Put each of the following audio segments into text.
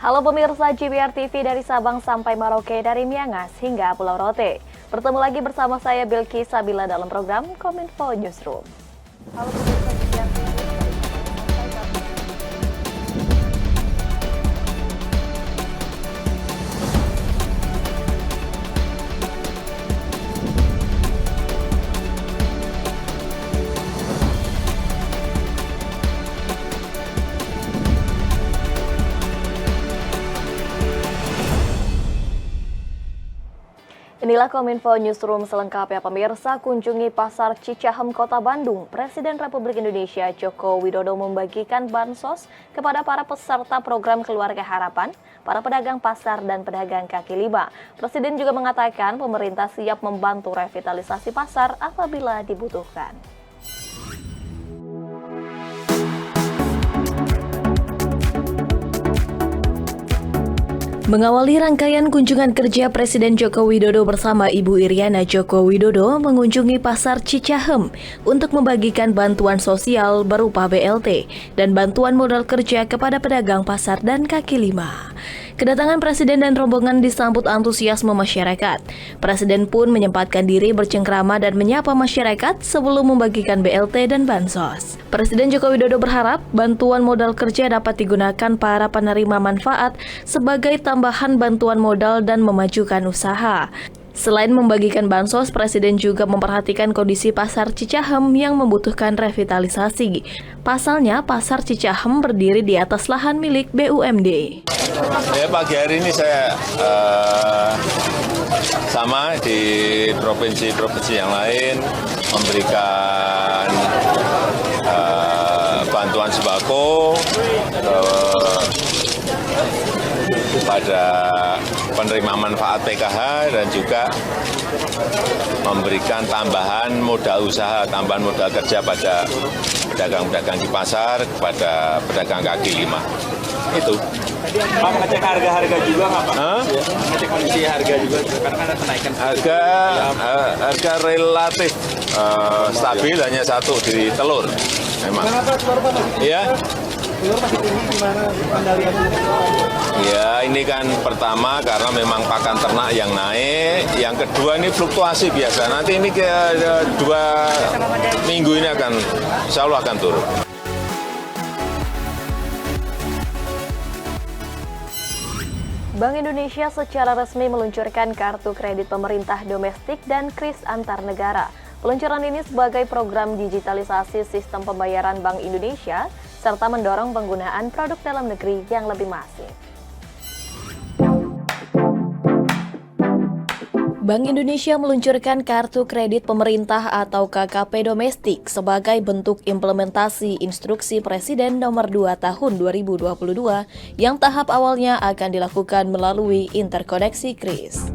Halo pemirsa JBR TV dari Sabang sampai Merauke, dari Miangas hingga Pulau Rote. Bertemu lagi bersama saya Bilky Sabila dalam program Kominfo Newsroom. Halo pemirsa JBR TV. Inilah Kominfo Newsroom selengkapnya pemirsa. Kunjungi Pasar Cicahem, Kota Bandung. Presiden Republik Indonesia Joko Widodo membagikan bansos kepada para peserta program Keluarga Harapan, para pedagang pasar dan pedagang kaki lima. Presiden juga mengatakan pemerintah siap membantu revitalisasi pasar apabila dibutuhkan. Mengawali rangkaian kunjungan kerja Presiden Joko Widodo bersama Ibu Iriana Joko Widodo mengunjungi Pasar Cicahem untuk membagikan bantuan sosial berupa BLT dan bantuan modal kerja kepada pedagang pasar dan kaki lima. Kedatangan Presiden dan rombongan disambut antusiasme masyarakat. Presiden pun menyempatkan diri bercengkrama dan menyapa masyarakat sebelum membagikan BLT dan bansos. Presiden Joko Widodo berharap bantuan modal kerja dapat digunakan para penerima manfaat sebagai tambahan bantuan modal dan memajukan usaha. Selain membagikan bansos, Presiden juga memperhatikan kondisi Pasar Cicahem yang membutuhkan revitalisasi. Pasalnya, Pasar Cicahem berdiri di atas lahan milik BUMD. Ya, pagi hari ini saya sama di provinsi-provinsi yang lain memberikan bantuan sembako pada penerima manfaat PKH dan juga memberikan tambahan modal usaha, tambahan modal kerja pada pedagang-pedagang di pasar, kepada pedagang kaki lima. Itu. Pak, mengecek harga-harga juga nggak Pak? Mengecek kondisi harga juga, karena kan ada kenaikan. Harga relatif stabil, hanya satu di telur. Memang. Kenapa telur Pak? Iya. Telur masih tinggi, gimana pengendaliannya? Ya, ini kan pertama karena memang pakan ternak yang naik. Yang kedua ini fluktuasi biasa. Nanti ini ke 2 minggu ini insya Allah akan turun. Bank Indonesia secara resmi meluncurkan kartu kredit pemerintah domestik dan KRIS antar negara. Peluncuran ini sebagai program digitalisasi sistem pembayaran Bank Indonesia serta mendorong penggunaan produk dalam negeri yang lebih masif. Bank Indonesia meluncurkan Kartu Kredit Pemerintah atau KKP Domestik sebagai bentuk implementasi Instruksi Presiden Nomor 2 Tahun 2022 yang tahap awalnya akan dilakukan melalui interkoneksi KRIS.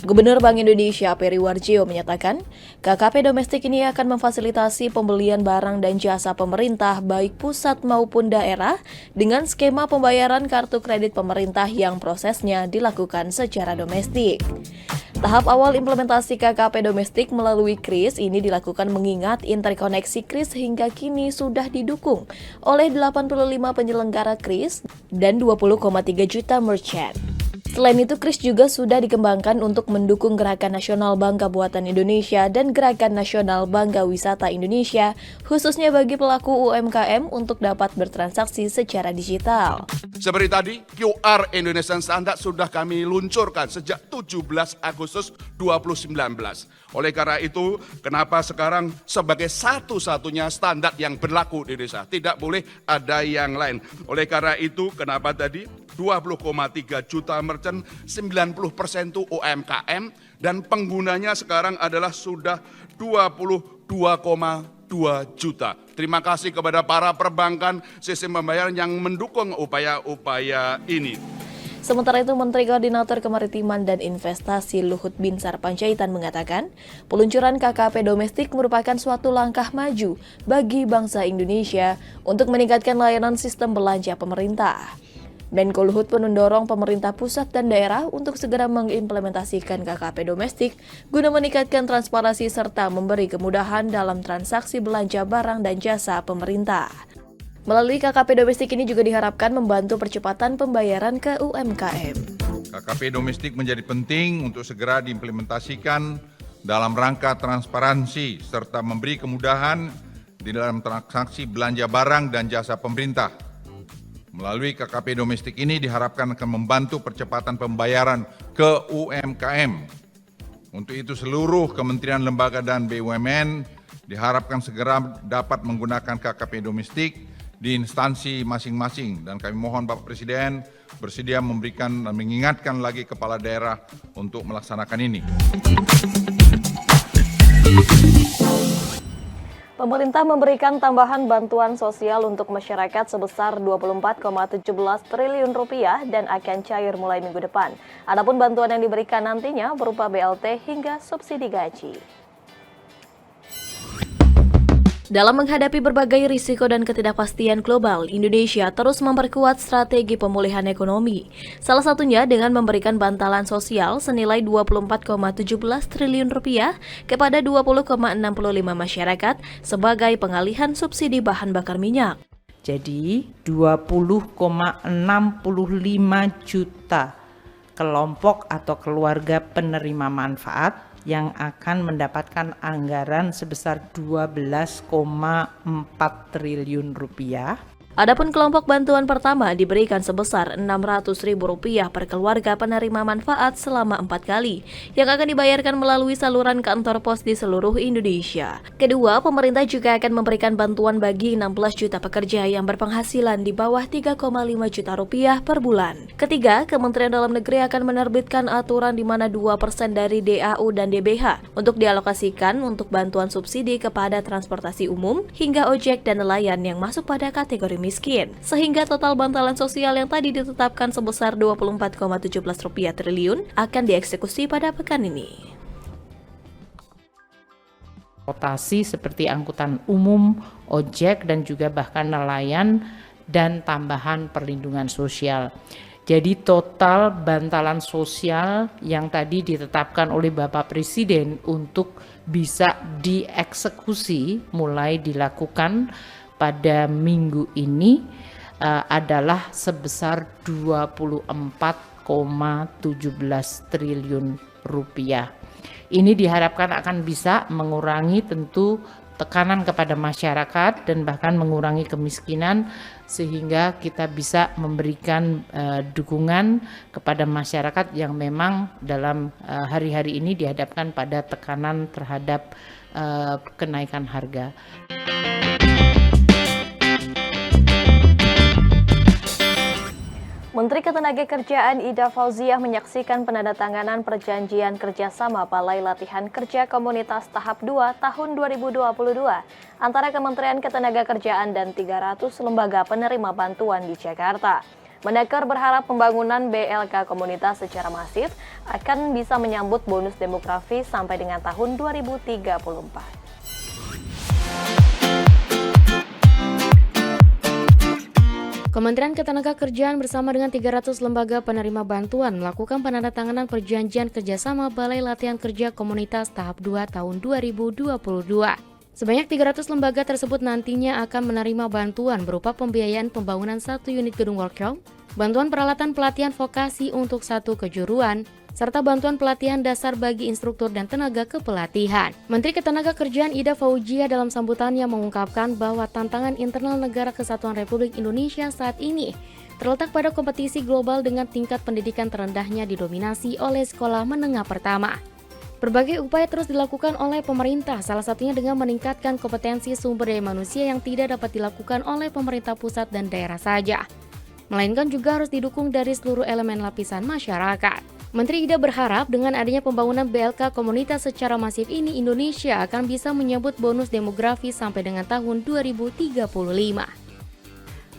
Gubernur Bank Indonesia Peri Warjio menyatakan, KKP Domestik ini akan memfasilitasi pembelian barang dan jasa pemerintah baik pusat maupun daerah dengan skema pembayaran kartu kredit pemerintah yang prosesnya dilakukan secara domestik. Tahap awal implementasi KKP Domestik melalui KRIS ini dilakukan mengingat interkoneksi KRIS hingga kini sudah didukung oleh 85 penyelenggara KRIS dan 20,3 juta merchant. Selain itu, KRIS juga sudah dikembangkan untuk mendukung Gerakan Nasional Bangga Buatan Indonesia dan Gerakan Nasional Bangga Wisata Indonesia, khususnya bagi pelaku UMKM untuk dapat bertransaksi secara digital. Seperti tadi, QR Indonesian Standard sudah kami luncurkan sejak 17 Agustus 2019. Oleh karena itu, kenapa sekarang sebagai satu-satunya standar yang berlaku di Indonesia, tidak boleh ada yang lain. Oleh karena itu, kenapa tadi 20,3 juta merchant, 90% itu UMKM, dan penggunanya sekarang adalah sudah 22,2 juta. Terima kasih kepada para perbankan sistem pembayaran yang mendukung upaya-upaya ini. Sementara itu, Menteri Koordinator Kemaritiman dan Investasi Luhut Binsar Panjaitan mengatakan, peluncuran KKP Domestik merupakan suatu langkah maju bagi bangsa Indonesia untuk meningkatkan layanan sistem belanja pemerintah. Menko Luhut pun mendorong pemerintah pusat dan daerah untuk segera mengimplementasikan KKP Domestik guna meningkatkan transparansi serta memberi kemudahan dalam transaksi belanja barang dan jasa pemerintah. Melalui KKP domestik ini juga diharapkan membantu percepatan pembayaran ke UMKM. KKP domestik menjadi penting untuk segera diimplementasikan dalam rangka transparansi serta memberi kemudahan di dalam transaksi belanja barang dan jasa pemerintah. Melalui KKP domestik ini diharapkan akan membantu percepatan pembayaran ke UMKM. Untuk itu seluruh kementerian, lembaga, dan BUMN diharapkan segera dapat menggunakan KKP domestik di instansi masing-masing. Dan kami mohon Bapak Presiden bersedia memberikan dan mengingatkan lagi kepala daerah untuk melaksanakan ini. Pemerintah memberikan tambahan bantuan sosial untuk masyarakat sebesar 24,17 triliun rupiah dan akan cair mulai minggu depan. Adapun bantuan yang diberikan nantinya berupa BLT hingga subsidi gaji. Dalam menghadapi berbagai risiko dan ketidakpastian global, Indonesia terus memperkuat strategi pemulihan ekonomi. Salah satunya dengan memberikan bantalan sosial senilai 24,17 triliun rupiah kepada 20,65 masyarakat sebagai pengalihan subsidi bahan bakar minyak. Jadi 20,65 juta kelompok atau keluarga penerima manfaat yang akan mendapatkan anggaran sebesar 12,4 triliun rupiah. Adapun kelompok bantuan pertama diberikan sebesar Rp600.000 per keluarga penerima manfaat selama 4 kali, yang akan dibayarkan melalui saluran kantor pos di seluruh Indonesia. Kedua, pemerintah juga akan memberikan bantuan bagi 16 juta pekerja yang berpenghasilan di bawah 3,5 juta rupiah per bulan. Ketiga, Kementerian Dalam Negeri akan menerbitkan aturan di mana 2% dari DAU dan DBH untuk dialokasikan untuk bantuan subsidi kepada transportasi umum hingga ojek dan nelayan yang masuk pada kategori miskin, sehingga total bantalan sosial yang tadi ditetapkan sebesar Rp24,17 triliun akan dieksekusi pada pekan ini. Transportasi seperti angkutan umum, ojek, dan juga bahkan nelayan, dan tambahan perlindungan sosial. Jadi total bantalan sosial yang tadi ditetapkan oleh Bapak Presiden untuk bisa dieksekusi mulai dilakukan pada minggu ini adalah sebesar 24,17 triliun rupiah. Ini diharapkan akan bisa mengurangi tentu tekanan kepada masyarakat dan bahkan mengurangi kemiskinan, sehingga kita bisa memberikan dukungan kepada masyarakat yang memang dalam hari-hari ini dihadapkan pada tekanan terhadap kenaikan harga. Menteri Ketenagakerjaan Ida Fauziah menyaksikan penandatanganan perjanjian kerjasama Balai Latihan Kerja Komunitas Tahap 2 tahun 2022 antara Kementerian Ketenagakerjaan dan 300 lembaga penerima bantuan di Jakarta. Menaker berharap pembangunan BLK komunitas secara masif akan bisa menyambut bonus demografi sampai dengan tahun 2034. Kementerian Ketenagakerjaan bersama dengan 300 lembaga penerima bantuan melakukan penandatanganan perjanjian kerjasama Balai Latihan Kerja Komunitas Tahap 2 tahun 2022. Sebanyak 300 lembaga tersebut nantinya akan menerima bantuan berupa pembiayaan pembangunan 1 unit gedung workshop, bantuan peralatan pelatihan vokasi untuk 1 kejuruan, serta bantuan pelatihan dasar bagi instruktur dan tenaga kepelatihan. Menteri Ketenagakerjaan Ida Fauziah dalam sambutannya mengungkapkan bahwa tantangan internal Negara Kesatuan Republik Indonesia saat ini terletak pada kompetisi global dengan tingkat pendidikan terendahnya didominasi oleh sekolah menengah pertama. Berbagai upaya terus dilakukan oleh pemerintah, salah satunya dengan meningkatkan kompetensi sumber daya manusia yang tidak dapat dilakukan oleh pemerintah pusat dan daerah saja, melainkan juga harus didukung dari seluruh elemen lapisan masyarakat. Menteri Ida berharap dengan adanya pembangunan BLK komunitas secara masif ini, Indonesia akan bisa menyambut bonus demografi sampai dengan tahun 2035.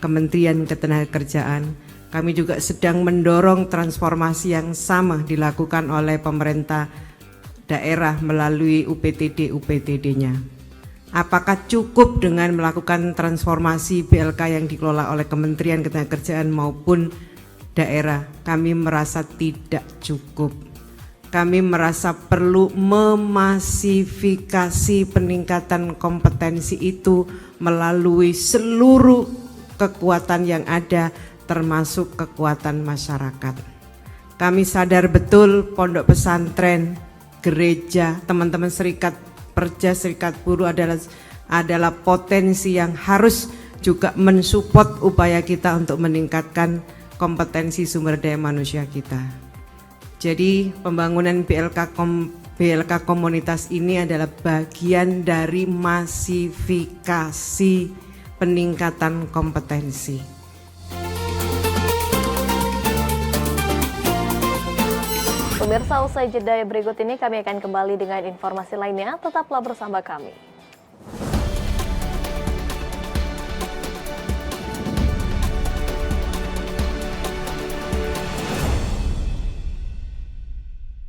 Kementerian Ketenagakerjaan, kami juga sedang mendorong transformasi yang sama dilakukan oleh pemerintah daerah melalui UPTD-UPTD-nya. Apakah cukup dengan melakukan transformasi BLK yang dikelola oleh Kementerian Ketenagakerjaan maupun daerah? Kami merasa tidak cukup. Kami merasa perlu memasifikasi peningkatan kompetensi itu melalui seluruh kekuatan yang ada termasuk kekuatan masyarakat. Kami sadar betul pondok pesantren, gereja, teman-teman serikat pekerja, serikat buruh adalah potensi yang harus juga mensupport upaya kita untuk meningkatkan kompetensi sumber daya manusia kita. Jadi pembangunan BLK komunitas ini adalah bagian dari masifikasi peningkatan kompetensi. Pemirsa, usai jeda berikut ini kami akan kembali dengan informasi lainnya. Tetaplah bersama kami.